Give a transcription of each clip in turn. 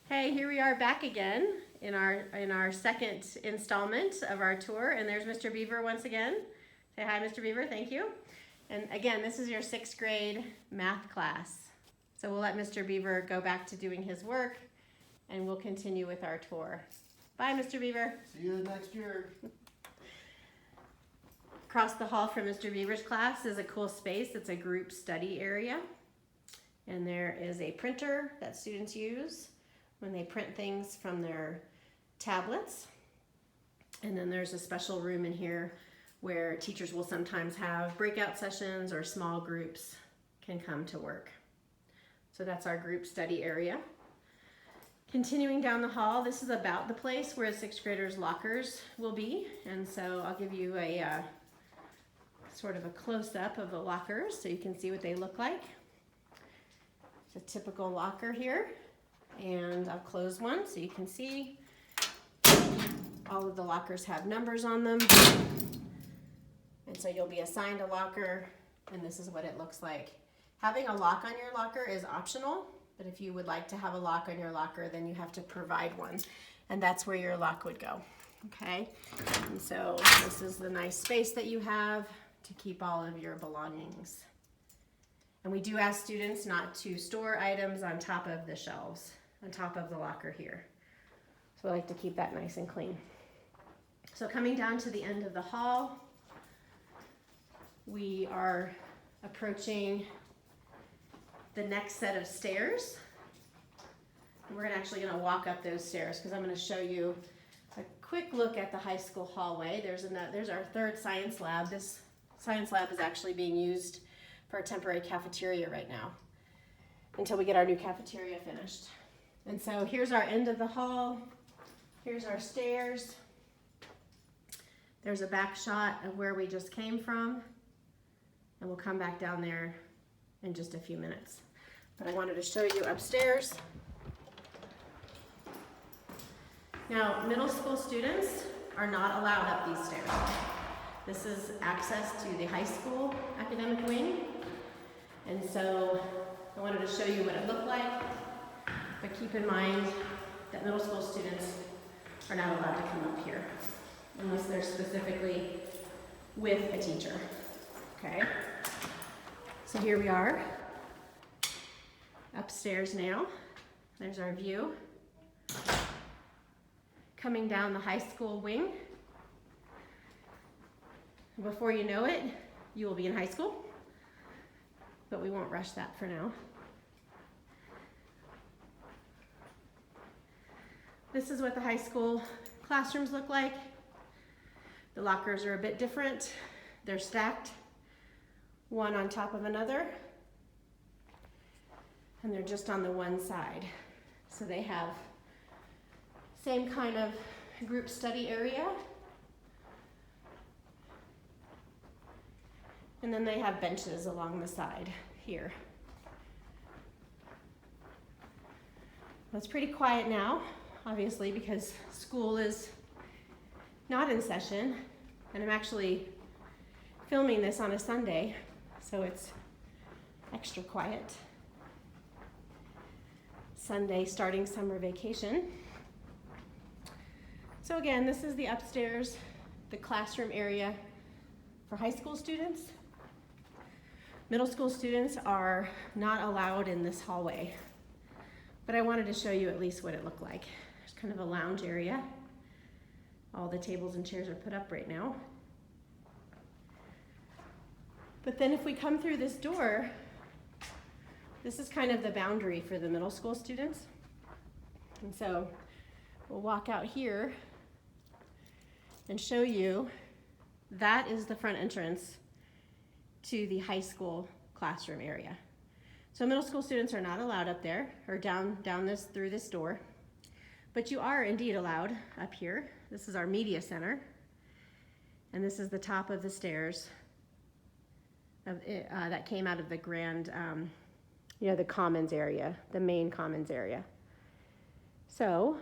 Hey, here we are back again in our second installment of our tour, and there's Mr. Beaver once again. Say hi, Mr. Beaver, thank you. And again, this is your 6th grade math class. So we'll let Mr. Beaver go back to doing his work, and we'll continue with our tour. Bye, Mr. Beaver. See you next year. Across the hall from Mr. Beaver's class is a cool space. It's a group study area. And there is a printer that students use when they print things from their tablets. And then there's a special room in here where teachers will sometimes have breakout sessions or small groups can come to work. So that's our group study area. Continuing down the hall, this is about the place where 6th graders' lockers will be. And so I'll give you a sort of a close-up of the lockers so you can see what they look like. It's a typical locker here. And I'll close one so you can see. All of the lockers have numbers on them. And so you'll be assigned a locker, and this is what it looks like. Having a lock on your locker is optional, but if you would like to have a lock on your locker, then you have to provide one. And that's where your lock would go, okay? And so this is the nice space that you have to keep all of your belongings. And we do ask students not to store items on top of the shelves, on top of the locker here. So I like to keep that nice and clean. So coming down to the end of the hall, we are approaching the next set of stairs. And we're actually gonna walk up those stairs because I'm gonna show you a quick look at the high school hallway. There's our 3rd science lab. This science lab is actually being used for a temporary cafeteria right now until we get our new cafeteria finished. And so here's our end of the hall. Here's our stairs. There's a back shot of where we just came from. And we'll come back down there in just a few minutes. But I wanted to show you upstairs. Now, middle school students are not allowed up these stairs. This is access to the high school academic wing. And so I wanted to show you what it looked like. But keep in mind that middle school students are not allowed to come up here unless they're specifically with a teacher, okay? So here we are, upstairs now. There's our view. Coming down the high school wing. Before you know it, you will be in high school, but we won't rush that for now. This is what the high school classrooms look like. The lockers are a bit different. They're stacked, one on top of another, and they're just on the one side. So they have same kind of group study area. And then they have benches along the side here. Well, it's pretty quiet now, obviously, because school is not in session, and I'm actually filming this on a Sunday, so it's extra quiet. Sunday starting summer vacation. So again, this is the upstairs, the classroom area for high school students. Middle school students are not allowed in this hallway, but I wanted to show you at least what it looked like. There's kind of a lounge area. All the tables and chairs are put up right now. But then if we come through this door, this is kind of the boundary for the middle school students. And so we'll walk out here and show you that is the front entrance to the high school classroom area. So middle school students are not allowed up there or down through this door, but you are indeed allowed up here. This is our media center, and this is the top of the stairs that came out of the grand, the commons area, the main commons area. So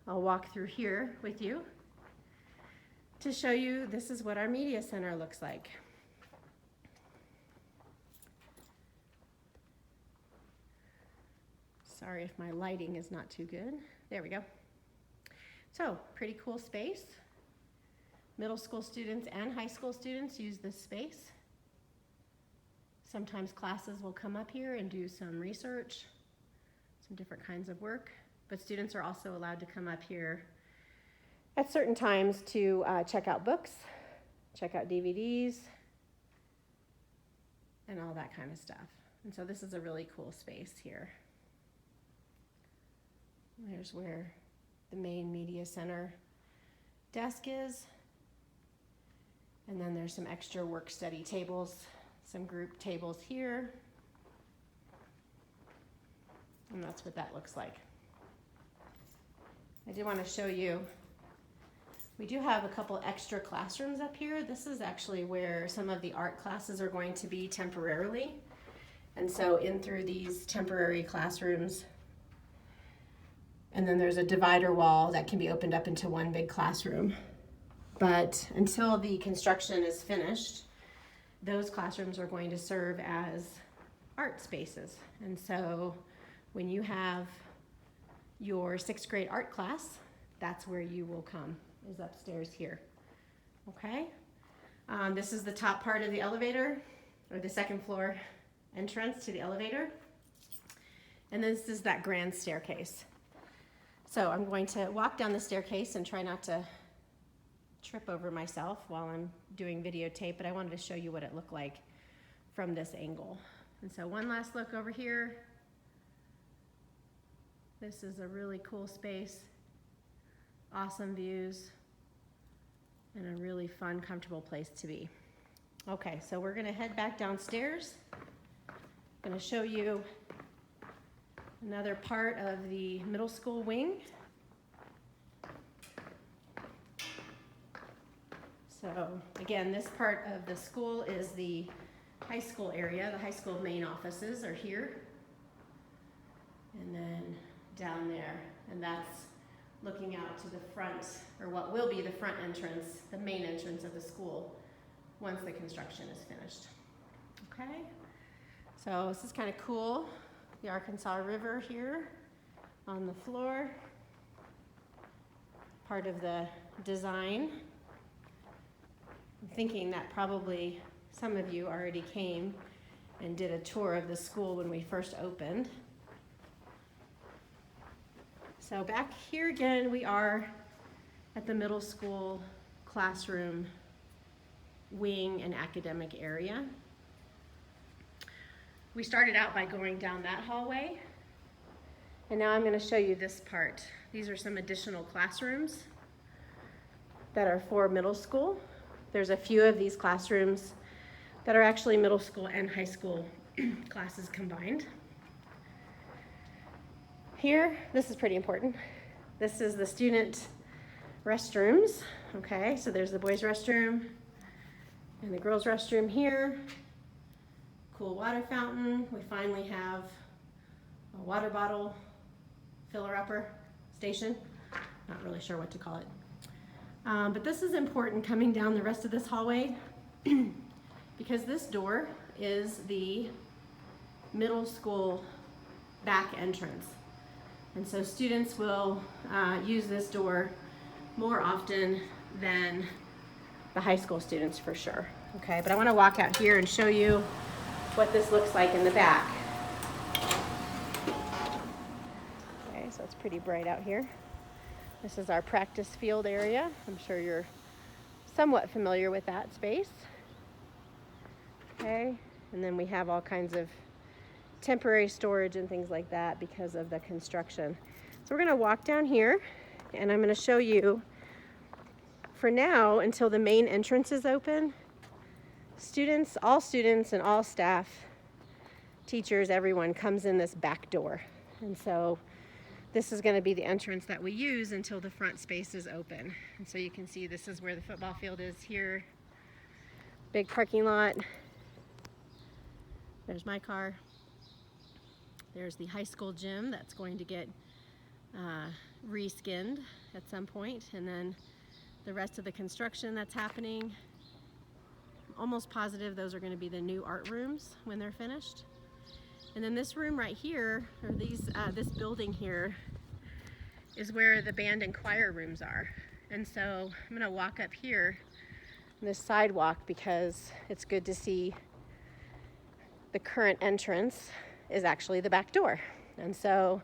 I'll walk through here with you to show you this is what our media center looks like. Sorry if my lighting is not too good. There we go. So, pretty cool space. Middle school students and high school students use this space. Sometimes classes will come up here and do some research, some different kinds of work, but students are also allowed to come up here at certain times to check out books, check out DVDs, and all that kind of stuff. And so this is a really cool space here. There's where the main media center desk is. And then there's some extra work study tables, some group tables here. And that's what that looks like. I do want to show you, we do have a couple extra classrooms up here. This is actually where some of the art classes are going to be temporarily. And so in through these temporary classrooms, and then there's a divider wall that can be opened up into one big classroom. But until the construction is finished, those classrooms are going to serve as art spaces. And so when you have your 6th grade art class, that's where you will come, is upstairs here. Okay? This is the top part of the elevator, or the 2nd floor entrance to the elevator. And this is that grand staircase. So I'm going to walk down the staircase and try not to trip over myself while I'm doing videotape, but I wanted to show you what it looked like from this angle. And so one last look over here. This is a really cool space, awesome views, and a really fun, comfortable place to be. Okay, so we're gonna head back downstairs. I'm gonna show you another part of the middle school wing. So again, this part of the school is the high school area. The high school main offices are here. And then down there, and that's looking out to the front, or what will be the front entrance, the main entrance of the school once the construction is finished. Okay, so this is kind of cool. The Arkansas River here on the floor, part of the design. I'm thinking that probably some of you already came and did a tour of the school when we first opened. So back here again, we are at the middle school classroom wing and academic area. We started out by going down that hallway, and now I'm going to show you this part. These are some additional classrooms that are for middle school. There's a few of these classrooms that are actually middle school and high school classes combined. Here, this is pretty important. This is the student restrooms. Okay, so there's the boys' restroom and the girls' restroom here. Cool water fountain. We finally have a water bottle filler-upper station. Not really sure what to call it. But this is important coming down the rest of this hallway because this door is the middle school back entrance. And so students will use this door more often than the high school students for sure. Okay, but I want to walk out here and show you what this looks like in the back. Okay, so it's pretty bright out here. This is our practice field area. I'm sure you're somewhat familiar with that space. Okay, and then we have all kinds of temporary storage and things like that because of the construction. So we're going to walk down here, and I'm going to show you, for now, until the main entrance is open, all students and all staff, teachers, everyone comes in this back door. And so this is going to be the entrance that we use until the front space is open. And so you can see this is where the football field is here. Big parking lot. There's my car. There's the high school gym that's going to get reskinned at some point. And then the rest of the construction that's happening. I'm almost positive those are going to be the new art rooms when they're finished. And then this room right here, or this building here, is where the band and choir rooms are. And so I'm gonna walk up here, this sidewalk, because it's good to see the current entrance is actually the back door. And so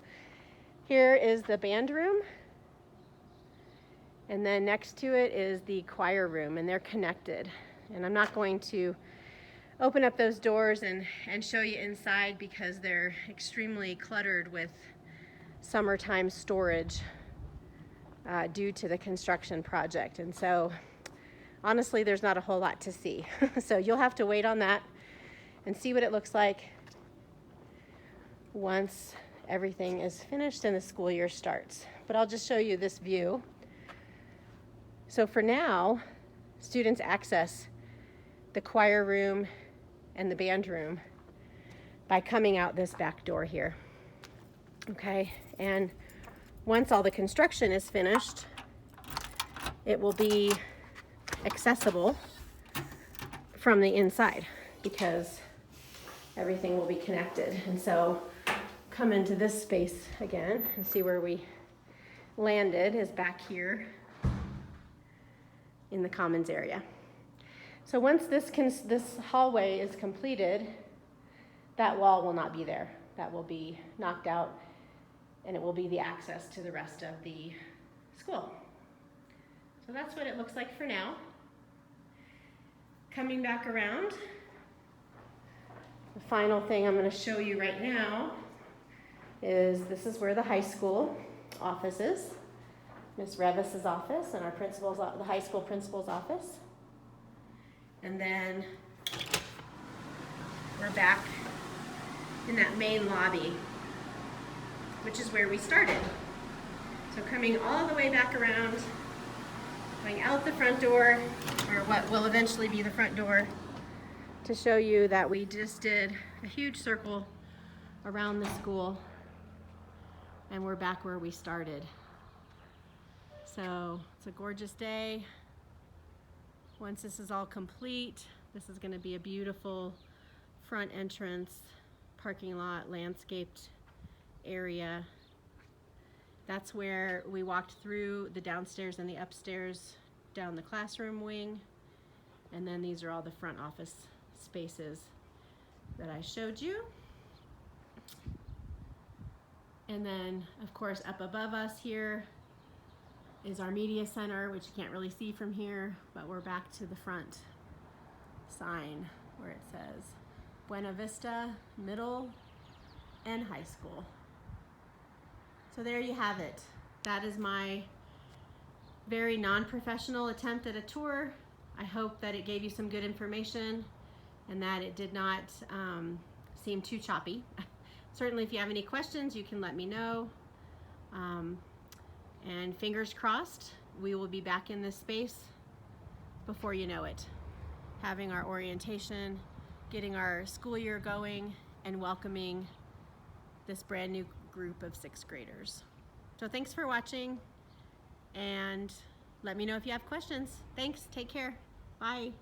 here is the band room, and then next to it is the choir room, and they're connected. And I'm not going to open up those doors and show you inside because they're extremely cluttered with summertime storage due to the construction project. And so honestly, there's not a whole lot to see. So you'll have to wait on that and see what it looks like once everything is finished and the school year starts. But I'll just show you this view. So for now, students access the choir room and the band room by coming out this back door here. Okay, and once all the construction is finished, it will be accessible from the inside because everything will be connected. And so come into this space again and see where we landed is back here in the commons area. So once this hallway is completed, that wall will not be there. That will be knocked out, and it will be the access to the rest of the school. So that's what it looks like for now. Coming back around, the final thing I'm going to show you right now is this is where the high school office is. Miss Revis's office and our principal's, the high school principal's office. And then we're back in that main lobby, which is where we started. So coming all the way back around, going out the front door, or what will eventually be the front door, to show you that we just did a huge circle around the school and we're back where we started. So it's a gorgeous day. Once this is all complete, this is going to be a beautiful front entrance, parking lot, landscaped area. That's where we walked through the downstairs and the upstairs down the classroom wing. And then these are all the front office spaces that I showed you. And then, of course, up above us here is our media center, which you can't really see from here, but we're back to the front sign where it says Buena Vista Middle and High School. So there you have it. That is my very non-professional attempt at a tour. I hope that it gave you some good information and that it did not seem too choppy. Certainly if you have any questions, you can let me know. And fingers crossed, we will be back in this space before you know it, having our orientation, getting our school year going, and welcoming this brand new group of 6th graders. So thanks for watching, and let me know if you have questions. Thanks, take care, bye.